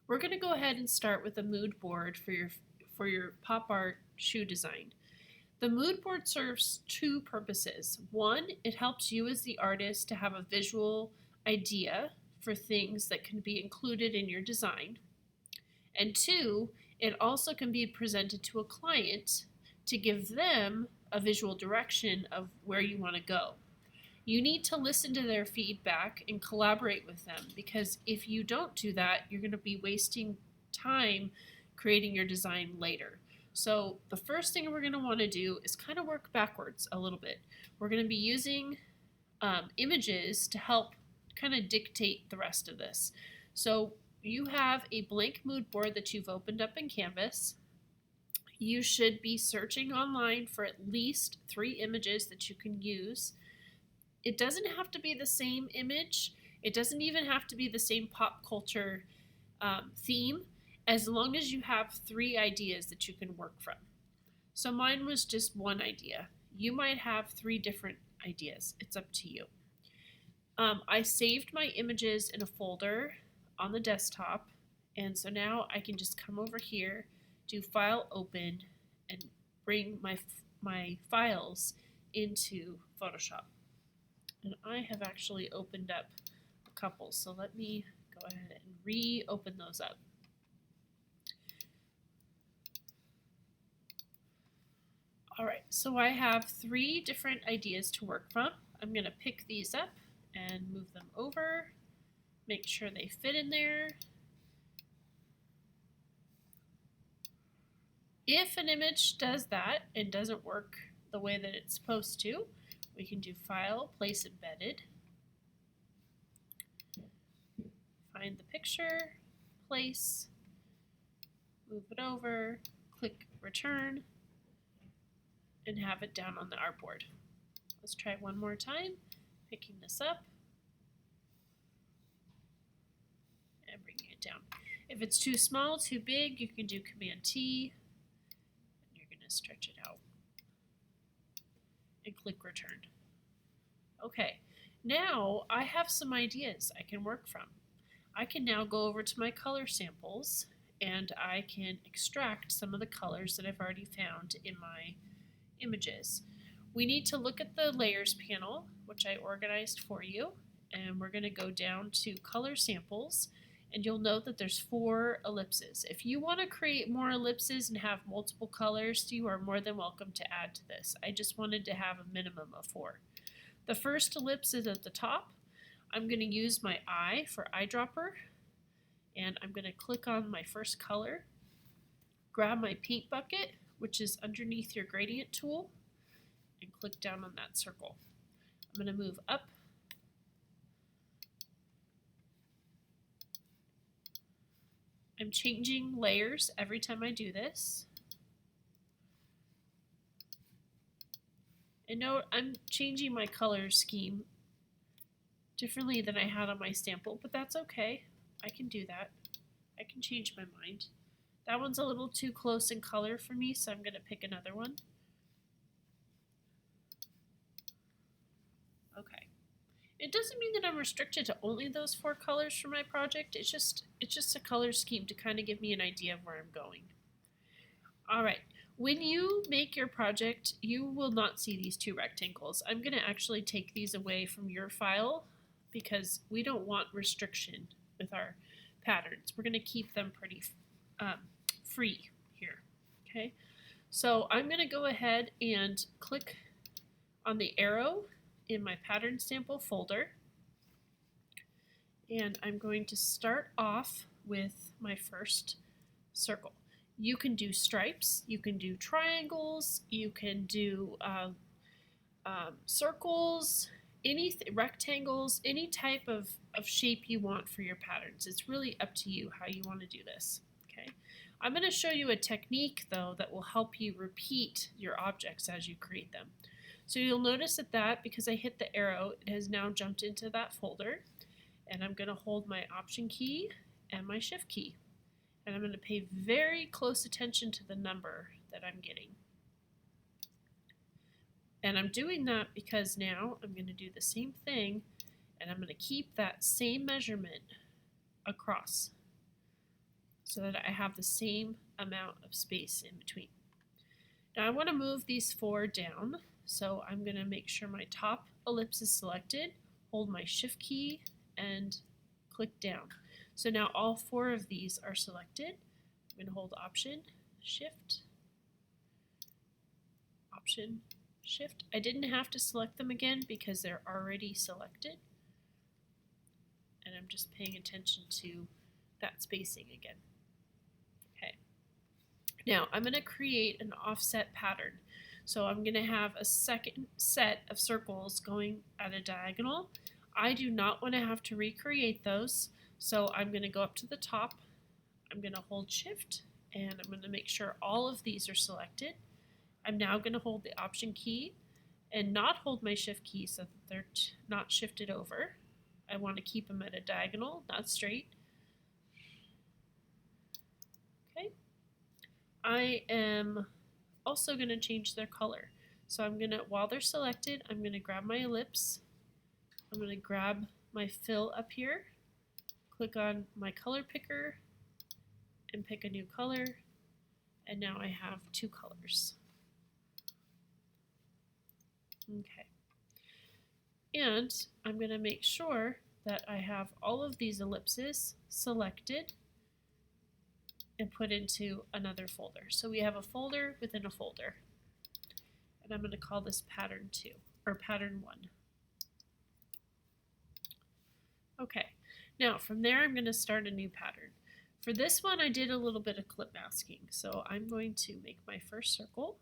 We're going to go ahead and start with a mood board for your pop art shoe design. The mood board serves two purposes. One, it helps you as the artist to have a visual idea for things that can be included in your design. And two, it also can be presented to a client to give them a visual direction of where you want to go. You need to listen to their feedback and collaborate with them, because if you don't do that, you're going to be wasting time creating your design later. So the first thing we're going to want to do is kind of work backwards a little bit. We're going to be using images to help kind of dictate the rest of this. So you have a blank mood board that you've opened up in Canvas. You should be searching online for at least 3 images that you can use. It doesn't have to be the same image. It doesn't even have to be the same pop culture theme, as long as you have 3 ideas that you can work from. So mine was just one idea. You might have 3 different ideas. It's up to you. I saved my images in a folder on the desktop, and so now I can just come over here, do File Open, and bring my files into Photoshop. And I have actually opened up a couple, so let me go ahead and reopen those up. Alright, so I have 3 different ideas to work from. I'm going to pick these up and move them over, make sure they fit in there. If an image does that and doesn't work the way that it's supposed to, we can do File, Place Embedded, find the picture, place, move it over, click Return, and have it down on the artboard. Let's try one more time, picking this up and bringing it down. If it's too small, too big, you can do Command T, and you're going to stretch it out and click Return. Okay, now I have some ideas I can work from. I can now go over to my color samples and I can extract some of the colors that I've already found in my images. We need to look at the layers panel, which I organized for you, and we're going to go down to color samples, and you'll note that there's 4 ellipses. If you want to create more ellipses and have multiple colors, you are more than welcome to add to this. I just wanted to have a minimum of 4. The first ellipse is at the top. I'm going to use my eye for eyedropper, and I'm going to click on my first color, grab my paint bucket, which is underneath your gradient tool, and click down on that circle. I'm going to move up, I'm changing layers every time I do this. And note I'm changing my color scheme differently than I had on my sample, but that's okay. I can do that. I can change my mind. That one's a little too close in color for me, so I'm going to pick another one. Okay. It doesn't mean that I'm restricted to only those 4 colors for my project. It's just a color scheme to kind of give me an idea of where I'm going. Alright, when you make your project, you will not see these 2 rectangles. I'm going to actually take these away from your file because we don't want restriction with our patterns. We're going to keep them pretty free here. Okay, so I'm going to go ahead and click on the arrow in my pattern sample folder, and I'm going to start off with my first circle. You can do stripes, you can do triangles, you can do circles, rectangles, any type of shape you want for your patterns. It's really up to you how you want to do this. Okay, I'm going to show you a technique though that will help you repeat your objects as you create them. So you'll notice that because I hit the arrow, it has now jumped into that folder, and I'm going to hold my Option key and my Shift key. And I'm going to pay very close attention to the number that I'm getting. And I'm doing that because now I'm going to do the same thing, and I'm going to keep that same measurement across. so that I have the same amount of space in between. Now I want to move these 4 down, so I'm going to make sure my top ellipse is selected, hold my shift key, and click down. So now all 4 of these are selected. I'm going to hold Option, Shift, Option, Shift. I didn't have to select them again because they're already selected. And I'm just paying attention to that spacing again. Okay. Now I'm going to create an offset pattern. So I'm going to have a second set of circles going at a diagonal. I do not want to have to recreate those, so I'm going to go up to the top. I'm going to hold Shift, and I'm going to make sure all of these are selected. I'm now going to hold the Option key and not hold my Shift key so that they're not shifted over. I want to keep them at a diagonal, not straight. Okay. I am also going to change their color. So I'm going to, while they're selected, I'm going to grab my ellipse. I'm going to grab my fill up here, click on my color picker, and pick a new color. And now I have 2 colors. Okay. And I'm going to make sure that I have all of these ellipses selected and put into another folder. So we have a folder within a folder. And I'm going to call this pattern 2 or pattern 1. Okay, now from there I'm going to start a new pattern. For this one I did a little bit of clip masking. So I'm going to make my first circle.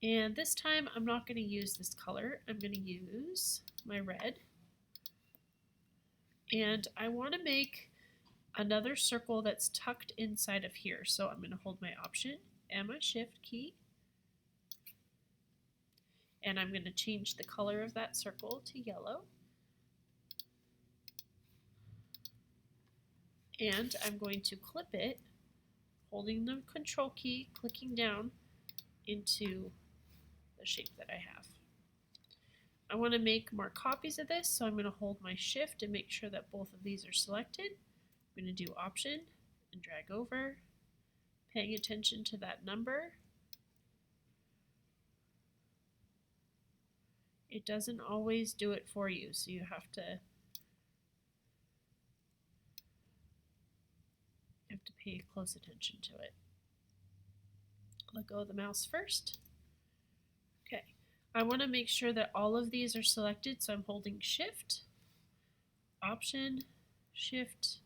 And this time I'm not going to use this color. I'm going to use my red. And I want to make another circle that's tucked inside of here. So I'm going to hold my Option and my Shift key. And I'm going to change the color of that circle to yellow. And I'm going to clip it, holding the Control key, clicking down into the shape that I have. I want to make more copies of this, so I'm going to hold my Shift and make sure that both of these are selected. I'm going to do Option and drag over, paying attention to that number. It doesn't always do it for you, so you have to pay close attention to it. Let go of the mouse first. Okay, I want to make sure that all of these are selected, so I'm holding Shift, Option, Shift,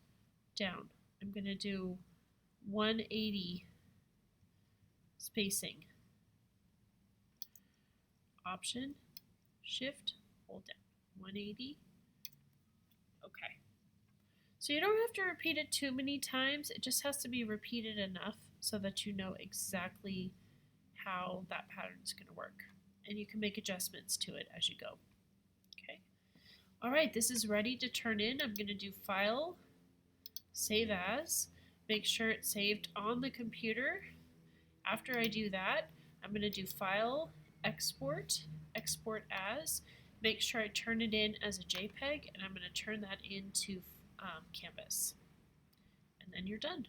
down. I'm going to do 180 spacing. Option, Shift, hold down. 180. Okay. So you don't have to repeat it too many times. It just has to be repeated enough so that you know exactly how that pattern is going to work. And you can make adjustments to it as you go. Okay. All right, this is ready to turn in. I'm going to do File, Save As. Make sure it's saved on the computer. After I do that, I'm going to do File, Export, Export As. Make sure I turn it in as a JPEG, and I'm going to turn that into Canvas. And then you're done.